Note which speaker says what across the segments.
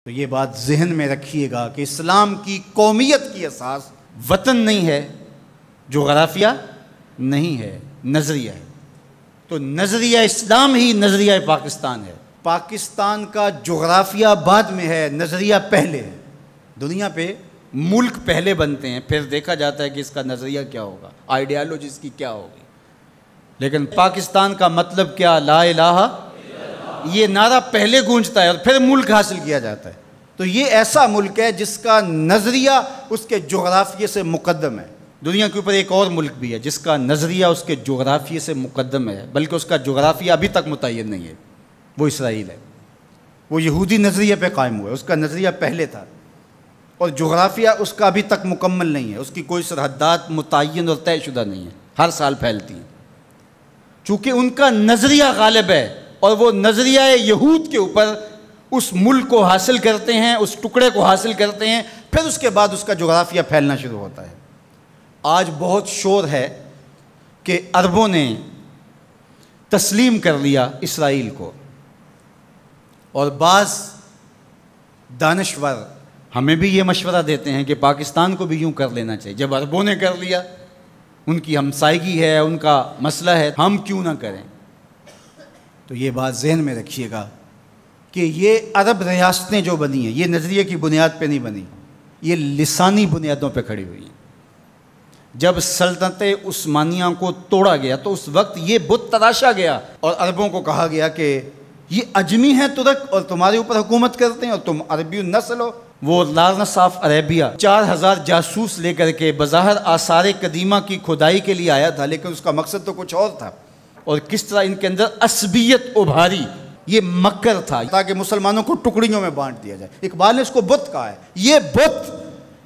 Speaker 1: تو یہ بات ذہن میں رکھیے گا کہ اسلام کی قومیت کی اساس وطن نہیں ہے، جغرافیہ نہیں ہے، نظریہ ہے۔ تو نظریہ اسلام ہی نظریہ پاکستان ہے۔ پاکستان کا جغرافیہ بعد میں ہے، نظریہ پہلے ہے۔ دنیا پہ ملک پہلے بنتے ہیں، پھر دیکھا جاتا ہے کہ اس کا نظریہ کیا ہوگا، آئیڈیالوجی اس کی کیا ہوگی۔ لیکن پاکستان کا مطلب کیا؟ لا الہ، یہ نعرہ پہلے گونجتا ہے اور پھر ملک حاصل کیا جاتا ہے۔ تو یہ ایسا ملک ہے جس کا نظریہ اس کے جغرافیے سے مقدم ہے۔ دنیا کے اوپر ایک اور ملک بھی ہے جس کا نظریہ اس کے جغرافیے سے مقدم ہے، بلکہ اس کا جغرافیہ ابھی تک متعین نہیں ہے، وہ اسرائیل ہے۔ وہ یہودی نظریے پہ قائم ہوا ہے، اس کا نظریہ پہلے تھا، اور جغرافیہ اس کا ابھی تک مکمل نہیں ہے، اس کی کوئی سرحدات متعین اور طے شدہ نہیں ہے، ہر سال پھیلتی ہیں۔ چونکہ ان کا نظریہ غالب ہے اور وہ نظریہ یہود کے اوپر اس ملک کو حاصل کرتے ہیں، اس ٹکڑے کو حاصل کرتے ہیں، پھر اس کے بعد اس کا جغرافیہ پھیلنا شروع ہوتا ہے۔ آج بہت شور ہے کہ عربوں نے تسلیم کر لیا اسرائیل کو، اور بعض دانشور ہمیں بھی یہ مشورہ دیتے ہیں کہ پاکستان کو بھی یوں کر لینا چاہیے۔ جب عربوں نے کر لیا، ان کی ہمسائیگی ہے، ان کا مسئلہ ہے، ہم کیوں نہ کریں؟ تو یہ بات ذہن میں رکھیے گا کہ یہ عرب ریاستیں جو بنی ہیں، یہ نظریے کی بنیاد پہ نہیں بنی، یہ لسانی بنیادوں پہ کھڑی ہوئی ہیں۔ جب سلطنت عثمانیہ کو توڑا گیا تو اس وقت یہ بت تراشا گیا اور عربوں کو کہا گیا کہ یہ اجمی ہیں ترک اور تمہارے اوپر حکومت کرتے ہیں اور تم عربی النسل ہو۔ وہ لارنس آف عربیہ 4000 جاسوس لے کر کے بظاہر آثار قدیمہ کی کھدائی کے لیے آیا تھا، لیکن اس کا مقصد تو کچھ اور تھا، اور کس طرح ان کے اندر عصبیت ابھاری، یہ مکر تھا تاکہ مسلمانوں کو ٹکڑیوں میں بانٹ دیا جائے۔ اقبال نے اس کو بت کہا ہے۔ یہ بت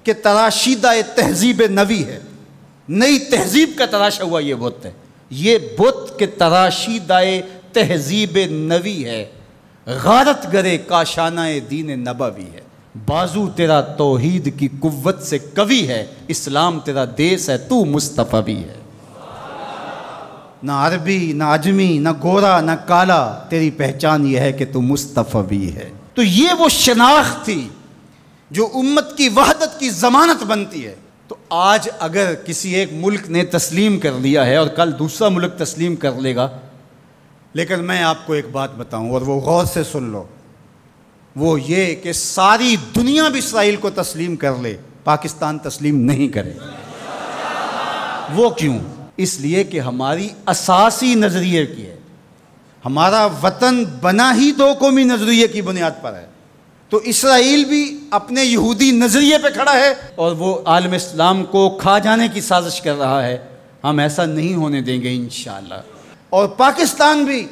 Speaker 1: کہ تراشیدہ تہذیب نوی ہے، نئی تہذیب کا تراشا ہوا یہ بت ہے۔ یہ بت کہ تراشیدہ تہذیب نوی ہے، غارت گرے کاشانہ دین نبوی ہے۔ بازو تیرا توحید کی قوت سے قوی ہے، اسلام تیرا دیس ہے، تو مصطفی ہے۔ نہ عربی، نہ عجمی، نہ گورا، نہ کالا، تیری پہچان یہ ہے کہ تو مصطفی ہے۔ تو یہ وہ شناخت تھی جو امت کی وحدت کی ضمانت بنتی ہے۔ تو آج اگر کسی ایک ملک نے تسلیم کر لیا ہے اور کل دوسرا ملک تسلیم کر لے گا، لیکن میں آپ کو ایک بات بتاؤں اور وہ غور سے سن لو، وہ یہ کہ ساری دنیا بھی اسرائیل کو تسلیم کر لے، پاکستان تسلیم نہیں کرے۔ وہ کیوں؟ اس لیے کہ ہماری اساسی نظریے کی ہے، ہمارا وطن بنا ہی دو قومی نظریے کی بنیاد پر ہے۔ تو اسرائیل بھی اپنے یہودی نظریے پہ کھڑا ہے اور وہ عالم اسلام کو کھا جانے کی سازش کر رہا ہے۔ ہم ایسا نہیں ہونے دیں گے انشاءاللہ۔ اور پاکستان بھی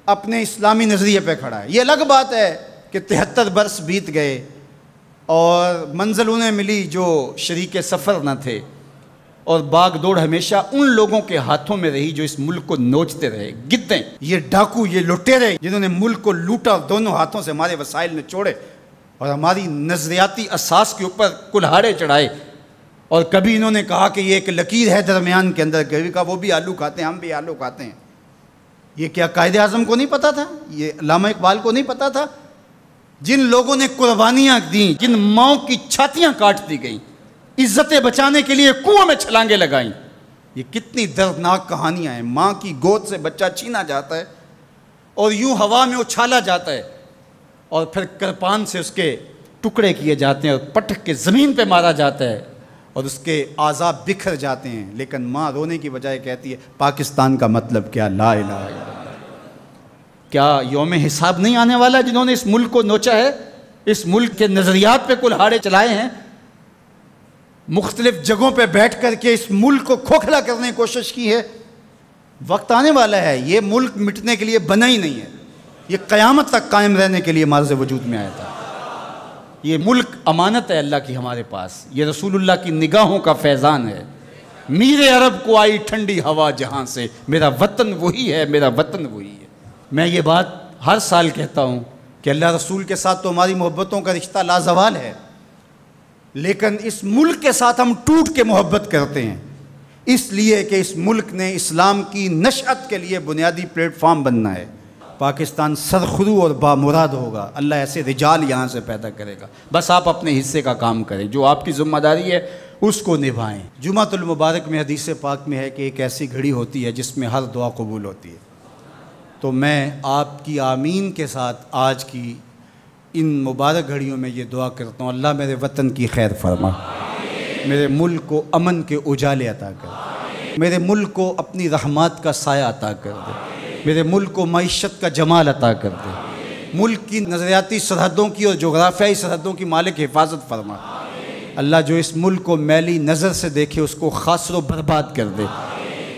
Speaker 1: اپنے اسلامی نظریے پہ کھڑا ہے۔ یہ الگ بات ہے کہ 73 برس بیت گئے اور منزل انہیں ملی جو شریک سفر نہ تھے، اور باغ دوڑ ہمیشہ ان لوگوں کے ہاتھوں میں رہی جو اس ملک کو نوچتے رہے۔ گدیں، یہ ڈاکو، یہ لٹیرے جنہوں نے ملک کو لوٹا، دونوں ہاتھوں سے ہمارے وسائل نے چھوڑے اور ہماری نظریاتی اساس کے اوپر کلہاڑے چڑھائے، اور کبھی انہوں نے کہا کہ یہ ایک لکیر ہے درمیان کے اندر، کبھی کہا وہ بھی آلو کھاتے ہیں، ہم بھی آلو کھاتے ہیں۔ یہ کیا قائد اعظم کو نہیں پتا تھا؟ یہ علامہ اقبال کو نہیں پتا تھا؟ جن لوگوں نے قربانیاں دیں، جن ماؤں کی چھاتیاں کاٹ دی گئیں، عزتیں بچانے کے لیے کنویں میں چھلانگیں لگائیں، یہ کتنی دردناک کہانیاں ہیں۔ ماں کی گود سے بچہ چھینا جاتا ہے اور یوں ہوا میں اچھالا جاتا ہے، اور پھر کرپان سے اس کے ٹکڑے کیے جاتے ہیں اور پٹک کے زمین پہ مارا جاتا ہے اور اس کے اعضاء بکھر جاتے ہیں، لیکن ماں رونے کی بجائے کہتی ہے پاکستان کا مطلب کیا؟ لا الہ الا اللہ۔ کیا یوم حساب نہیں آنے والا جنہوں نے اس ملک کو نوچا ہے، اس ملک کے نظریات پہ کلہاڑے چلائے ہیں، مختلف جگہوں پہ بیٹھ کر کے اس ملک کو کھوکھلا کرنے کی کوشش کی ہے؟ وقت آنے والا ہے، یہ ملک مٹنے کے لیے بنا ہی نہیں ہے، یہ قیامت تک قائم رہنے کے لیے معرض وجود میں آیا تھا۔ یہ ملک امانت ہے اللہ کی ہمارے پاس، یہ رسول اللہ کی نگاہوں کا فیضان ہے۔ میرے عرب کو آئی ٹھنڈی ہوا جہاں سے، میرا وطن وہی ہے، میرا وطن وہی ہے۔ میں یہ بات ہر سال کہتا ہوں کہ اللہ رسول کے ساتھ تو ہماری محبتوں کا رشتہ لازوال ہے، لیکن اس ملک کے ساتھ ہم ٹوٹ کے محبت کرتے ہیں، اس لیے کہ اس ملک نے اسلام کی نشأت کے لیے بنیادی پلیٹ فارم بننا ہے۔ پاکستان سرخرو اور بامراد ہوگا، اللہ ایسے رجال یہاں سے پیدا کرے گا۔ بس آپ اپنے حصے کا کام کریں، جو آپ کی ذمہ داری ہے اس کو نبھائیں۔ جمعۃ المبارک میں حدیث پاک میں ہے کہ ایک ایسی گھڑی ہوتی ہے جس میں ہر دعا قبول ہوتی ہے۔ تو میں آپ کی آمین کے ساتھ آج کی ان مبارک گھڑیوں میں یہ دعا کرتا ہوں، اللہ میرے وطن کی خیر فرما، میرے ملک کو امن کے اجالے عطا کر دے، میرے ملک کو اپنی رحمات کا سایہ عطا کر دے، میرے ملک کو معیشت کا جمال عطا کر دے، ملک کی نظریاتی سرحدوں کی اور جغرافیائی سرحدوں کی مالک حفاظت فرما۔ اللہ جو اس ملک کو میلی نظر سے دیکھے اس کو خاصر و برباد کر دے۔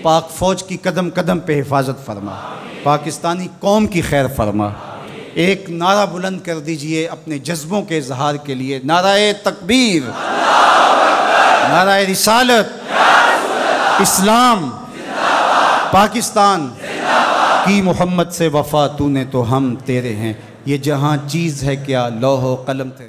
Speaker 1: پاک فوج کی قدم قدم پہ حفاظت فرما، پاکستانی قوم کی خیر فرما۔ ایک نعرہ بلند کر دیجئے اپنے جذبوں کے اظہار کے لیے، نعرہ تکبیر، نعرہ رسالت، اسلام، پاکستان کی محمد سے وفا، تو نے تو ہم تیرے ہیں، یہ جہاں چیز ہے کیا لوح و قلم تھے۔